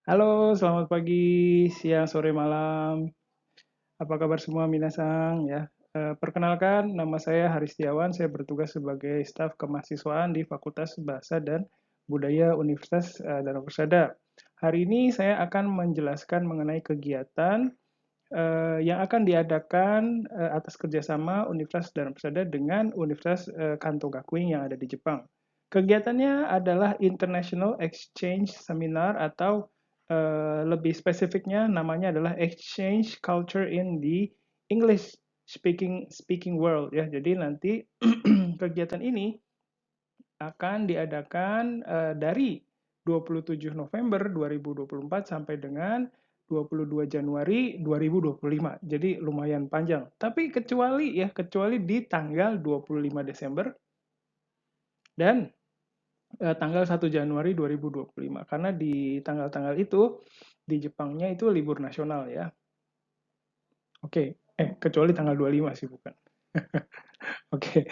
Halo, selamat pagi, siang, sore, malam. Apa kabar semua minasang ya? Perkenalkan, nama saya Haris Setiawan. Saya bertugas sebagai staf kemahasiswaan di Fakultas Bahasa dan Budaya Universitas Danau Persada. Hari ini saya akan menjelaskan mengenai kegiatan yang akan diadakan atas kerjasama Universitas Danau Persada dengan Universitas Kanto Gakuin yang ada di Jepang. Kegiatannya adalah International Exchange Seminar atau lebih spesifiknya namanya adalah Exchange Culture in the English Speaking World ya. Jadi nanti kegiatan ini akan diadakan dari 27 November 2024 sampai dengan 22 Januari 2025. Jadi lumayan panjang. Tapi kecuali di tanggal 25 Desember dan tanggal 1 Januari 2025 karena di tanggal-tanggal itu di Jepangnya itu libur nasional ya. Oke, kecuali tanggal 25 sih bukan. Oke.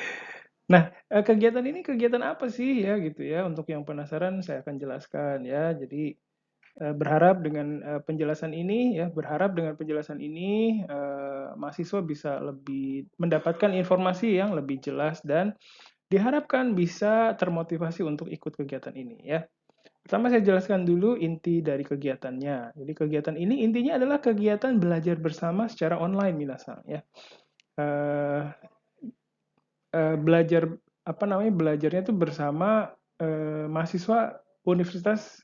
Nah, kegiatan ini kegiatan apa sih ya gitu ya? Untuk yang penasaran saya akan jelaskan ya. Jadi berharap dengan penjelasan ini mahasiswa bisa lebih mendapatkan informasi yang lebih jelas dan diharapkan bisa termotivasi untuk ikut kegiatan ini ya. Pertama saya jelaskan dulu inti dari kegiatannya. Jadi kegiatan ini intinya adalah kegiatan belajar bersama secara online minasang ya. Eh, Belajar apa namanya belajarnya itu bersama mahasiswa Universitas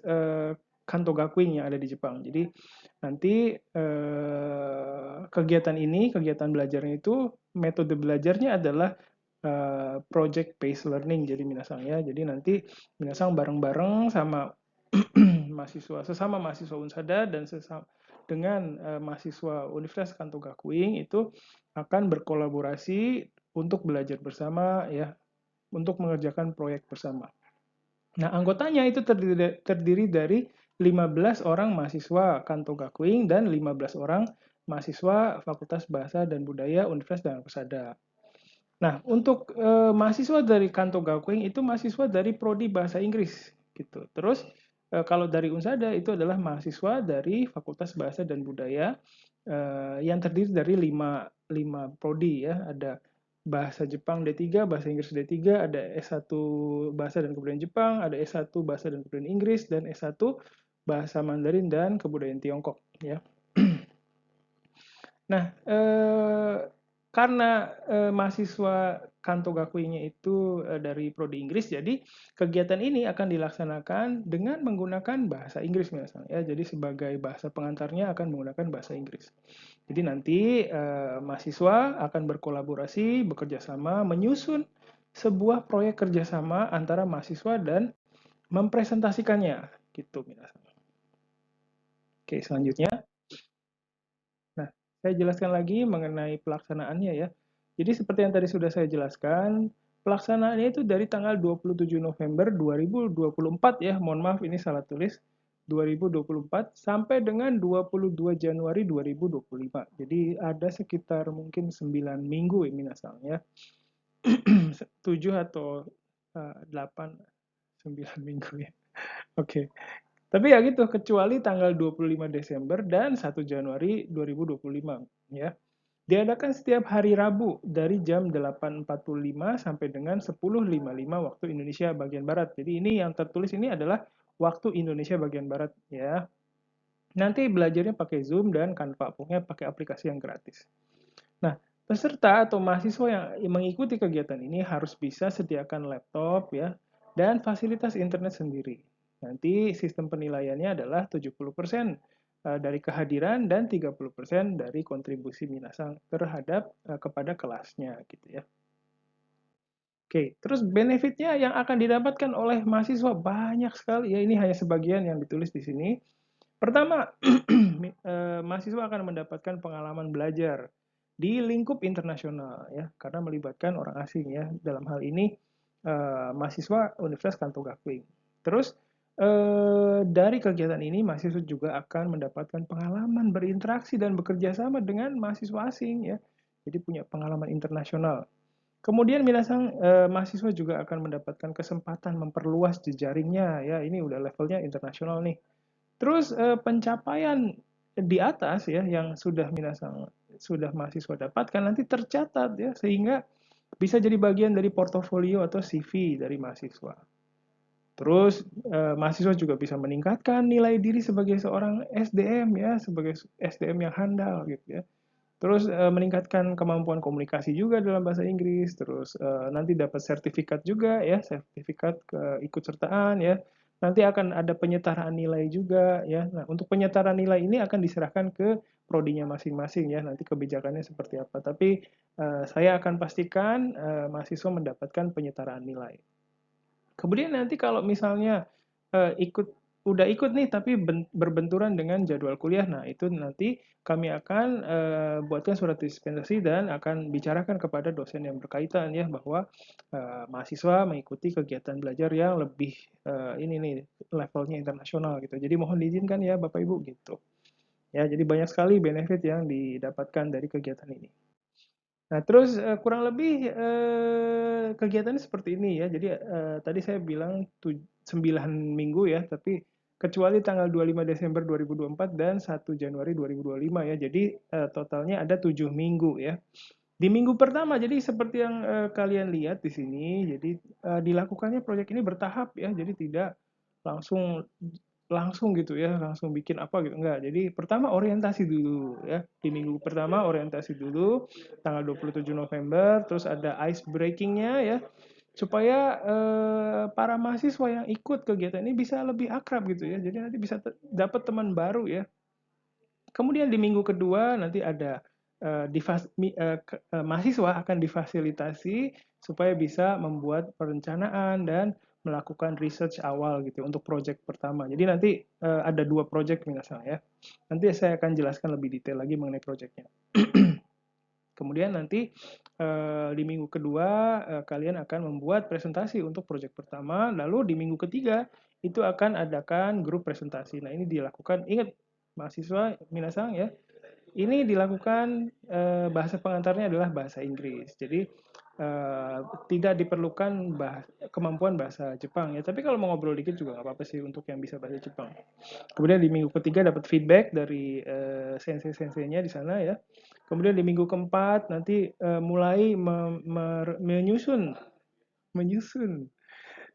Kanto Gakuin yang ada di Jepang. Jadi nanti kegiatan belajarnya itu metode belajarnya adalah project based learning. Jadi minasang ya. Jadi nanti minasang bareng-bareng sama sesama mahasiswa Unsada dan sesama dengan mahasiswa Universitas Kanto Gakuin itu akan berkolaborasi untuk belajar bersama ya, untuk mengerjakan proyek bersama. Nah, anggotanya itu terdiri dari 15 orang mahasiswa Kanto Gakuin dan 15 orang mahasiswa Fakultas Bahasa dan Budaya Universitas Danau Persada. Nah, untuk mahasiswa dari Kanto Gakuin itu mahasiswa dari prodi Bahasa Inggris gitu. Terus kalau dari Unsada itu adalah mahasiswa dari Fakultas Bahasa dan Budaya yang terdiri dari lima prodi ya. Ada Bahasa Jepang D3, Bahasa Inggris D3, ada S1 Bahasa dan Kebudayaan Jepang, ada S1 Bahasa dan Kebudayaan Inggris, dan S1 Bahasa Mandarin dan Kebudayaan Tiongkok ya. Nah, karena mahasiswa Kanto Gakuinya itu dari prodi Inggris, jadi kegiatan ini akan dilaksanakan dengan menggunakan bahasa Inggris misalnya. Ya. Jadi sebagai bahasa pengantarnya akan menggunakan bahasa Inggris. Jadi nanti mahasiswa akan berkolaborasi, bekerja sama, menyusun sebuah proyek kerjasama antara mahasiswa dan mempresentasikannya, gitu misalnya. Oke, selanjutnya. Nah, saya jelaskan lagi mengenai pelaksanaannya ya. Jadi seperti yang tadi sudah saya jelaskan, pelaksanaannya itu dari tanggal 27 November 2024 ya. Mohon maaf ini salah tulis. 2024 sampai dengan 22 Januari 2025. Jadi ada sekitar mungkin 9 minggu ini misalnya. 7 atau 8 9 minggu ya. Oke. Tapi ya gitu, kecuali tanggal 25 Desember dan 1 Januari 2025 ya. Diadakan setiap hari Rabu dari jam 8.45 sampai dengan 10.55 waktu Indonesia bagian Barat. Jadi ini yang tertulis ini adalah waktu Indonesia bagian Barat ya. Nanti belajarnya pakai Zoom dan Canva, pokoknya pakai aplikasi yang gratis. Nah, peserta atau mahasiswa yang mengikuti kegiatan ini harus bisa sediakan laptop ya dan fasilitas internet sendiri. Nanti sistem penilaiannya adalah 70% dari kehadiran dan 30% dari kontribusi minasang terhadap kepada kelasnya gitu ya. Oke, terus benefitnya yang akan didapatkan oleh mahasiswa banyak sekali ya, ini hanya sebagian yang ditulis di sini. Pertama, mahasiswa akan mendapatkan pengalaman belajar di lingkup internasional ya, karena melibatkan orang asing ya. Dalam hal ini mahasiswa Universitas Kanto Gakuin. Terus dari kegiatan ini mahasiswa juga akan mendapatkan pengalaman berinteraksi dan bekerja sama dengan mahasiswa asing ya. Jadi punya pengalaman internasional. Kemudian mahasiswa juga akan mendapatkan kesempatan memperluas jejaringnya ya. Ini udah levelnya internasional nih. Terus pencapaian di atas ya yang sudah mahasiswa dapatkan nanti tercatat ya sehingga bisa jadi bagian dari portofolio atau CV dari mahasiswa. Terus mahasiswa juga bisa meningkatkan nilai diri sebagai seorang SDM ya, sebagai SDM yang handal gitu ya. Terus meningkatkan kemampuan komunikasi juga dalam bahasa Inggris, terus nanti dapat sertifikat juga ya, sertifikat keikutsertaan ya. Nanti akan ada penyetaraan nilai juga ya. Nah, untuk penyetaraan nilai ini akan diserahkan ke prodinya masing-masing ya, nanti kebijakannya seperti apa. Tapi saya akan pastikan mahasiswa mendapatkan penyetaraan nilai. Kemudian nanti kalau misalnya udah ikut nih tapi berbenturan dengan jadwal kuliah, nah itu nanti kami akan buatkan surat dispensasi dan akan bicarakan kepada dosen yang berkaitan ya bahwa mahasiswa mengikuti kegiatan belajar yang lebih ini nih levelnya internasional gitu. Jadi mohon diizinkan ya Bapak Ibu gitu. Ya, jadi banyak sekali benefit yang didapatkan dari kegiatan ini. Nah, terus kurang lebih kegiatannya seperti ini ya. Jadi tadi saya bilang 9 minggu ya, tapi kecuali tanggal 25 Desember 2024 dan 1 Januari 2025 ya. Jadi totalnya ada 7 minggu ya. Di minggu pertama, jadi seperti yang kalian lihat di sini, jadi dilakukannya proyek ini bertahap ya. Jadi tidak langsung langsung gitu ya, langsung bikin apa gitu, enggak. Jadi pertama orientasi dulu ya, di minggu pertama orientasi dulu, tanggal 27 November, terus ada ice breakingnya ya, supaya para mahasiswa yang ikut kegiatan ini bisa lebih akrab gitu ya, jadi nanti bisa dapat teman baru ya. Kemudian di minggu kedua nanti ada mahasiswa akan difasilitasi supaya bisa membuat perencanaan dan melakukan research awal gitu untuk project pertama. Jadi nanti ada 2 project misalnya ya. Nanti saya akan jelaskan lebih detail lagi mengenai projectnya. Kemudian nanti di minggu kedua kalian akan membuat presentasi untuk project pertama, lalu di minggu ketiga itu akan adakan grup presentasi. Nah, ini dilakukan, ingat mahasiswa minasang ya, ini dilakukan bahasa pengantarnya adalah bahasa Inggris. Jadi tidak diperlukan kemampuan bahasa Jepang ya. Tapi kalau mau ngobrol dikit juga nggak apa-apa sih untuk yang bisa bahasa Jepang. Kemudian di minggu ketiga dapat feedback dari sensei-senseinya di sana ya. Kemudian di minggu keempat nanti mulai menyusun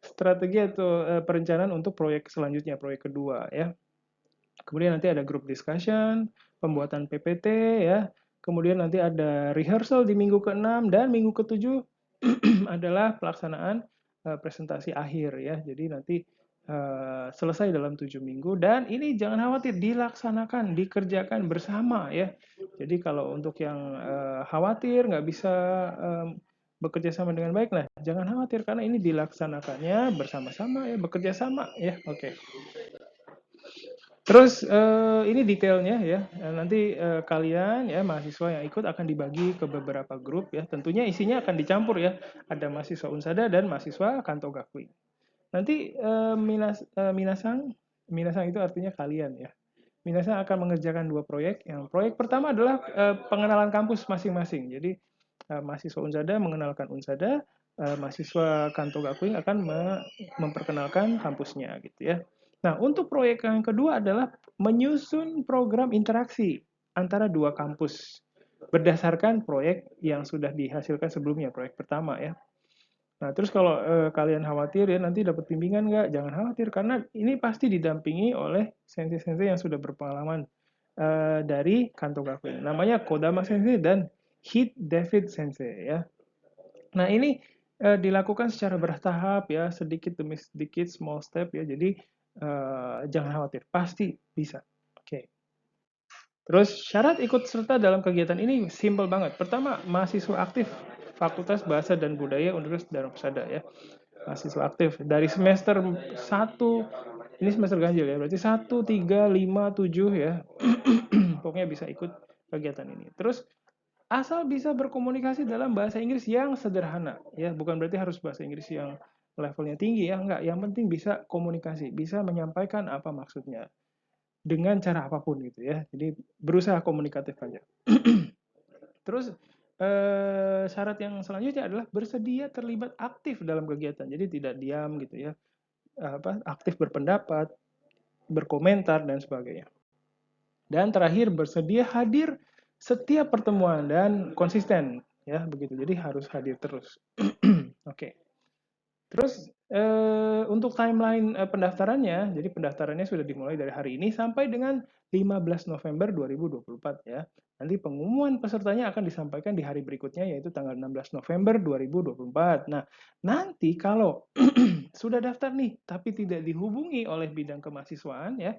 strategi atau perencanaan untuk proyek selanjutnya, proyek kedua ya. Kemudian nanti ada group discussion, pembuatan PPT ya. Kemudian nanti ada rehearsal di minggu ke-6 dan minggu ke-7 adalah pelaksanaan presentasi akhir ya. Jadi nanti selesai dalam 7 minggu dan ini jangan khawatir dilaksanakan, dikerjakan bersama ya. Jadi kalau untuk yang khawatir nggak bisa bekerja sama dengan baik, nah jangan khawatir karena ini dilaksanakannya bersama-sama ya, bekerja sama ya. Oke. Terus ini detailnya ya. Nanti kalian ya mahasiswa yang ikut akan dibagi ke beberapa grup ya. Tentunya isinya akan dicampur ya. Ada mahasiswa Unsada dan mahasiswa Kanto Gakui. Nanti minasang itu artinya kalian ya. Minasang akan mengerjakan 2 proyek. Yang proyek pertama adalah pengenalan kampus masing-masing. Jadi mahasiswa Unsada mengenalkan Unsada, mahasiswa Kanto Gakui akan memperkenalkan kampusnya gitu ya. Nah, untuk proyek yang kedua adalah menyusun program interaksi antara 2 kampus berdasarkan proyek yang sudah dihasilkan sebelumnya, proyek pertama ya. Nah, terus kalau kalian khawatir ya nanti dapat bimbingan nggak? Jangan khawatir karena ini pasti didampingi oleh sensei-sensei yang sudah berpengalaman dari Kanto Gakuen. Namanya Kodama Sensei dan Hit David Sensei ya. Nah, ini dilakukan secara bertahap ya, sedikit demi sedikit, small step ya. Jadi jangan khawatir, pasti bisa. Oke. Terus syarat ikut serta dalam kegiatan ini simple banget. Pertama, mahasiswa aktif Fakultas Bahasa dan Budaya Universitas Darmsada ya. Mahasiswa aktif dari semester 1, ini semester ganjil ya, berarti 1, 3, 5, 7 ya. Pokoknya bisa ikut kegiatan ini. Terus asal bisa berkomunikasi dalam bahasa Inggris yang sederhana ya, bukan berarti harus bahasa Inggris yang levelnya tinggi ya, enggak. Yang penting bisa komunikasi, bisa menyampaikan apa maksudnya dengan cara apapun gitu ya. Jadi berusaha komunikatif aja. Terus syarat yang selanjutnya adalah bersedia terlibat aktif dalam kegiatan. Jadi tidak diam gitu ya. Aktif berpendapat, berkomentar, dan sebagainya. Dan terakhir, bersedia hadir setiap pertemuan dan konsisten, ya begitu. Jadi harus hadir terus. Oke. Terus untuk timeline pendaftarannya, jadi pendaftarannya sudah dimulai dari hari ini sampai dengan 15 November 2024 ya. Nanti pengumuman pesertanya akan disampaikan di hari berikutnya, yaitu tanggal 16 November 2024. Nah, nanti kalau sudah daftar nih, tapi tidak dihubungi oleh bidang kemahasiswaan ya,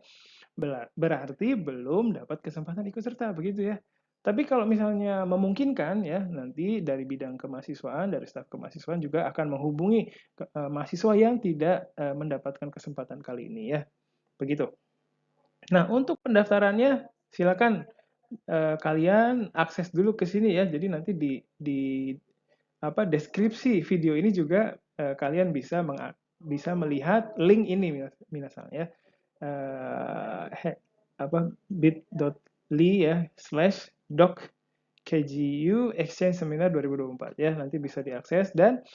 berarti belum dapat kesempatan ikut serta, begitu ya. Tapi kalau misalnya memungkinkan ya, nanti dari bidang kemahasiswaan, dari staf kemahasiswaan juga akan menghubungi mahasiswa yang tidak mendapatkan kesempatan kali ini ya. Begitu. Nah, untuk pendaftarannya silakan kalian akses dulu ke sini ya. Jadi nanti di deskripsi video ini juga kalian bisa melihat link ini minasan ya. bit.ly ya /doc KGU Exchange Seminar 2024 ya, nanti bisa diakses. Dan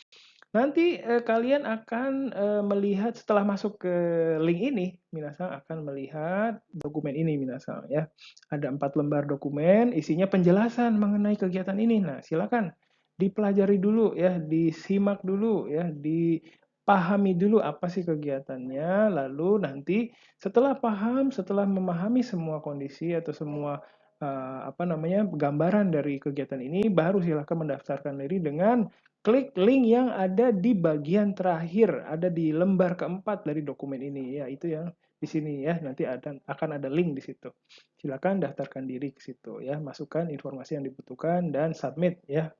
nanti kalian akan melihat setelah masuk ke link ini, minasan akan melihat dokumen ini minasan ya. Ada 4 lembar dokumen, isinya penjelasan mengenai kegiatan ini. Nah, silakan dipelajari dulu ya, disimak dulu ya, dipahami dulu apa sih kegiatannya. Lalu nanti setelah paham, setelah memahami semua kondisi atau semua gambaran dari kegiatan ini, baru silakan mendaftarkan diri dengan klik link yang ada di bagian terakhir, ada di lembar keempat dari dokumen ini ya, itu yang di sini ya, nanti akan ada link di situ. Silakan daftarkan diri ke situ ya, masukkan informasi yang dibutuhkan dan submit ya.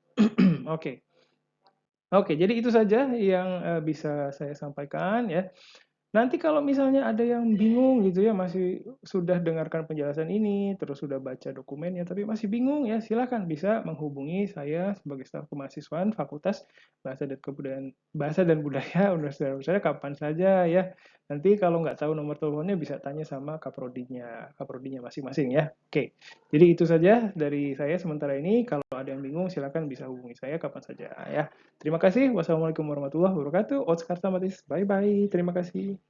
Oke. Oke, jadi itu saja yang bisa saya sampaikan ya. Nanti kalau misalnya ada yang bingung gitu ya, masih sudah dengarkan penjelasan ini, terus sudah baca dokumennya, tapi masih bingung ya, silakan bisa menghubungi saya sebagai staf kemahasiswaan Fakultas Bahasa dan Budaya Universitas Indonesia kapan saja ya. Nanti kalau nggak tahu nomor teleponnya bisa tanya sama kaprodinya masing-masing ya. Oke, jadi itu saja dari saya sementara ini. Kalau ada yang bingung silakan bisa hubungi saya kapan saja ya. Terima kasih. Wassalamualaikum warahmatullahi wabarakatuh. Otskar Tamatis. Bye-bye. Terima kasih.